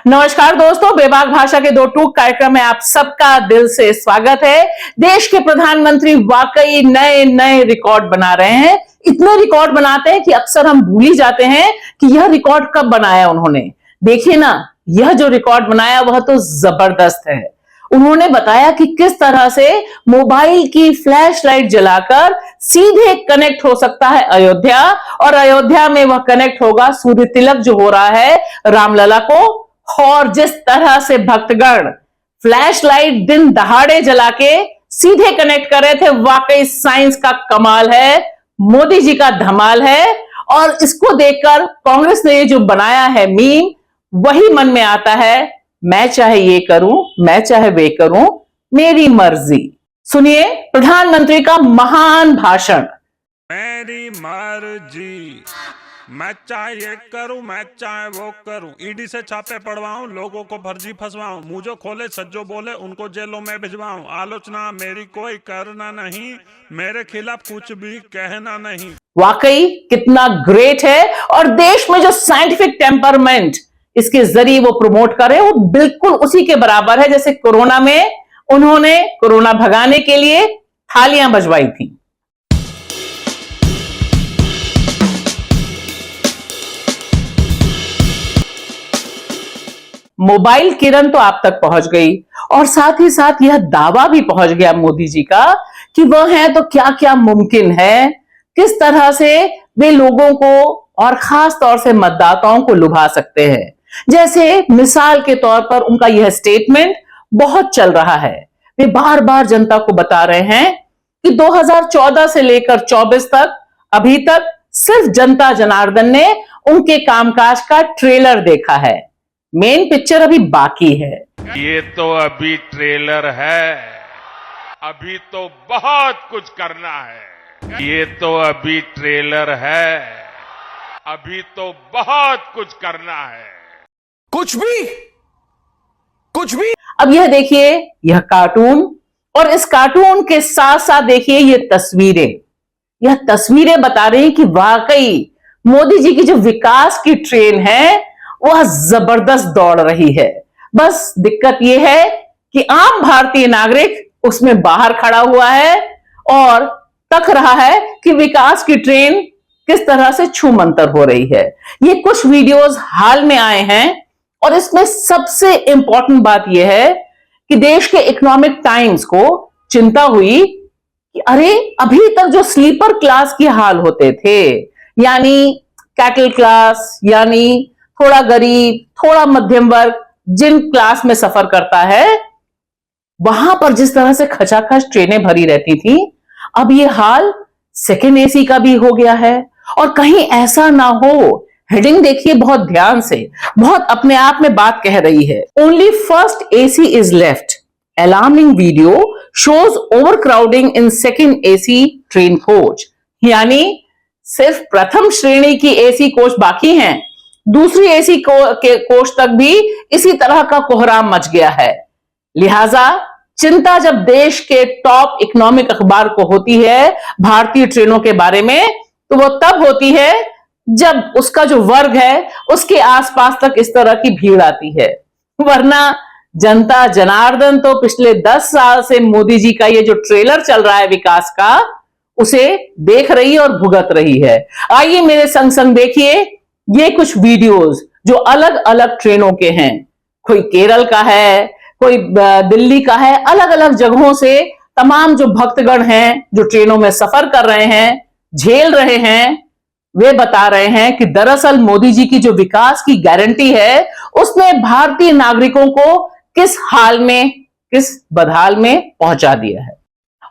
नमस्कार दोस्तों, बेबाक भाषा के दो टूक कार्यक्रम में आप सबका दिल से स्वागत है। देश के प्रधानमंत्री वाकई नए नए रिकॉर्ड बना रहे हैं। इतने रिकॉर्ड बनाते हैं कि अक्सर हम भूल ही जाते हैं कि यह रिकॉर्ड कब बनाया उन्होंने। देखिए ना, यह जो रिकॉर्ड बनाया वह तो जबरदस्त है। उन्होंने बताया कि किस तरह से मोबाइल की फ्लैश लाइट जलाकर सीधे कनेक्ट हो सकता है अयोध्या, और अयोध्या में वह कनेक्ट होगा सूर्य तिलक जो हो रहा है रामलला को। और जिस तरह से भक्तगण फ्लैश लाइट दिन दहाड़े जला के सीधे कनेक्ट कर रहे थे, वाकई साइंस का कमाल है, मोदी जी का धमाल है। और इसको देखकर कांग्रेस ने जो बनाया है मीम, वही मन में आता है, मैं चाहे ये करूं, मैं चाहे वे करूं, मेरी मर्जी। सुनिए प्रधानमंत्री का महान भाषण। मेरी मर्जी, मैं चाहे ये करूं, मैं चाहे वो करूं, ईडी से छापे पड़वाऊं, लोगों को फर्जी फंसवाऊं, मुझे खोले सज्जो बोले उनको जेलों में भिजवाऊं, आलोचना मेरी कोई करना नहीं, मेरे खिलाफ कुछ भी कहना नहीं। वाकई कितना ग्रेट है। और देश में जो साइंटिफिक टेम्परमेंट इसके जरिए वो प्रमोट कर रहे हैं, वो बिल्कुल उसी के बराबर है जैसे कोरोना में उन्होंने कोरोना भगाने के लिए थालियां बजवाई थी। मोबाइल किरण तो आप तक पहुंच गई, और साथ ही साथ यह दावा भी पहुंच गया मोदी जी का कि वह है तो क्या क्या मुमकिन है, किस तरह से वे लोगों को और खास तौर से मतदाताओं को लुभा सकते हैं। जैसे मिसाल के तौर पर उनका यह स्टेटमेंट बहुत चल रहा है। वे बार बार जनता को बता रहे हैं कि 2014 से लेकर 24 तक अभी तक सिर्फ जनता जनार्दन ने उनके कामकाज का ट्रेलर देखा है, मेन पिक्चर अभी बाकी है। ये तो अभी ट्रेलर है, अभी तो बहुत कुछ करना है। ये तो अभी ट्रेलर है, अभी तो बहुत कुछ करना है। कुछ भी। अब यह देखिए, यह कार्टून, और इस कार्टून के साथ साथ देखिए ये तस्वीरें। यह तस्वीरें बता रही हैं कि वाकई मोदी जी की जो विकास की ट्रेन है वह जबरदस्त दौड़ रही है। बस दिक्कत यह है कि आम भारतीय नागरिक उसमें बाहर खड़ा हुआ है और तक रहा है कि विकास की ट्रेन किस तरह से छूमंतर हो रही है। ये कुछ वीडियोस हाल में आए हैं, और इसमें सबसे इंपॉर्टेंट बात यह है कि देश के इकोनॉमिक टाइम्स को चिंता हुई कि अरे अभी तक जो स्लीपर क्लास की हाल होते थे, यानी कैटल क्लास, यानी थोड़ा गरीब, थोड़ा मध्यम वर्ग जिन क्लास में सफर करता है, वहां पर जिस तरह से खचाखच ट्रेनें भरी रहती थी, अब ये हाल सेकेंड एसी का भी हो गया है। और कहीं ऐसा ना हो, हेडिंग देखिए बहुत ध्यान से, बहुत अपने आप में बात कह रही है। Only first AC is left, alarming video shows overcrowding in second AC train coach. यानी सिर्फ प्रथम श्रेणी की एसी कोच बाकी हैं, दूसरी एसी के कोच तक भी इसी तरह का कोहराम मच गया है। लिहाजा चिंता जब देश के टॉप इकोनॉमिक अखबार को होती है भारतीय ट्रेनों के बारे में, तो वो तब होती है जब उसका जो वर्ग है उसके आसपास तक इस तरह की भीड़ आती है। वरना जनता जनार्दन तो पिछले 10 साल से मोदी जी का ये जो ट्रेलर चल रहा है विकास का, उसे देख रही है और भुगत रही है। आइए मेरे संग संग देखिए ये कुछ वीडियोस जो अलग अलग ट्रेनों के हैं। कोई केरल का है, कोई दिल्ली का है, अलग अलग जगहों से तमाम जो भक्तगण हैं जो ट्रेनों में सफर कर रहे हैं, झेल रहे हैं, वे बता रहे हैं कि दरअसल मोदी जी की जो विकास की गारंटी है उसने भारतीय नागरिकों को किस हाल में, किस बदहाल में पहुंचा दिया है।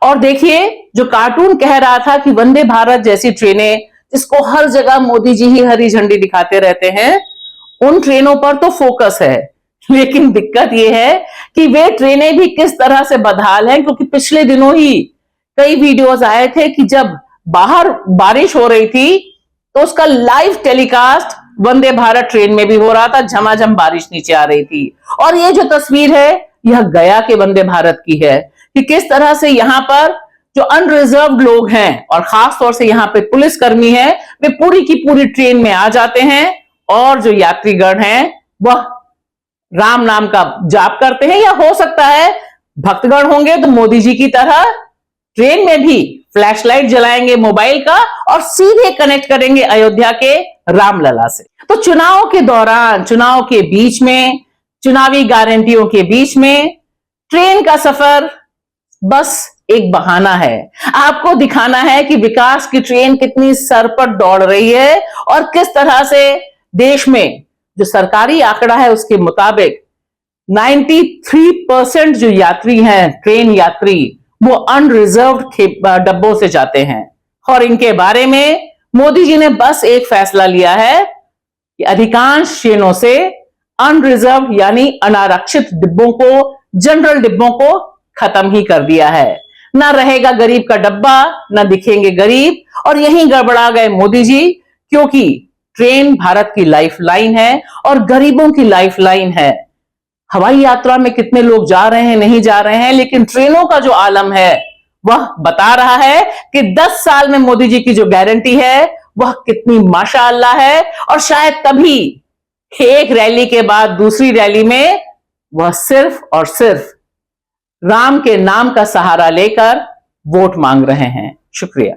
और देखिए, जो कार्टून कह रहा था कि वंदे भारत जैसी ट्रेनें जिसको हर जगह मोदी जी ही हरी झंडी दिखाते रहते हैं, उन ट्रेनों पर तो फोकस है, लेकिन दिक्कत यह है कि वे ट्रेनें भी किस तरह से बदहाल हैं। क्योंकि पिछले दिनों ही कई वीडियोस आए थे कि जब बाहर बारिश हो रही थी तो उसका live telecast Vande Bharat train में भी हो रहा था, झमाझम बारिश नीचे आ रही थी। और ये जो तस्वीर है यह गया के वंदे भारत की है कि किस तरह से यहां पर जो अनरिजर्व्ड लोग हैं और खास तौर से यहाँ पे पुलिसकर्मी हैं, वे पूरी की पूरी ट्रेन में आ जाते हैं, और जो यात्रीगण हैं वह राम नाम का जाप करते हैं, या हो सकता है भक्तगण होंगे तो मोदी जी की तरह ट्रेन में भी फ्लैशलाइट जलाएंगे मोबाइल का और सीधे कनेक्ट करेंगे अयोध्या के रामलला से। तो चुनाव के दौरान, चुनाव के बीच में, चुनावी गारंटियों के बीच में ट्रेन का सफर बस एक बहाना है। आपको दिखाना है कि विकास की ट्रेन कितनी सर पर दौड़ रही है और किस तरह से देश में जो सरकारी आंकड़ा है उसके मुताबिक 93% जो यात्री हैं, ट्रेन यात्री, वो अनरिजर्व्ड डब्बों से जाते हैं। और इनके बारे में मोदी जी ने बस एक फैसला लिया है कि अधिकांश ट्रेनों से अनरिजर्व यानी अनारक्षित डिब्बों को, जनरल डिब्बों को खत्म ही कर दिया है। ना रहेगा गरीब का डब्बा, ना दिखेंगे गरीब, और यहीं गड़बड़ा गए मोदी जी, क्योंकि ट्रेन भारत की लाइफलाइन है और गरीबों की लाइफलाइन है। हवाई यात्रा में कितने लोग जा रहे हैं, नहीं जा रहे हैं, लेकिन ट्रेनों का जो आलम है वह बता रहा है कि 10 साल में मोदी जी की जो गारंटी है वह कितनी माशाअल्लाह है। और शायद तभी एक रैली के बाद दूसरी रैली में वह सिर्फ और सिर्फ राम के नाम का सहारा लेकर वोट मांग रहे हैं। शुक्रिया।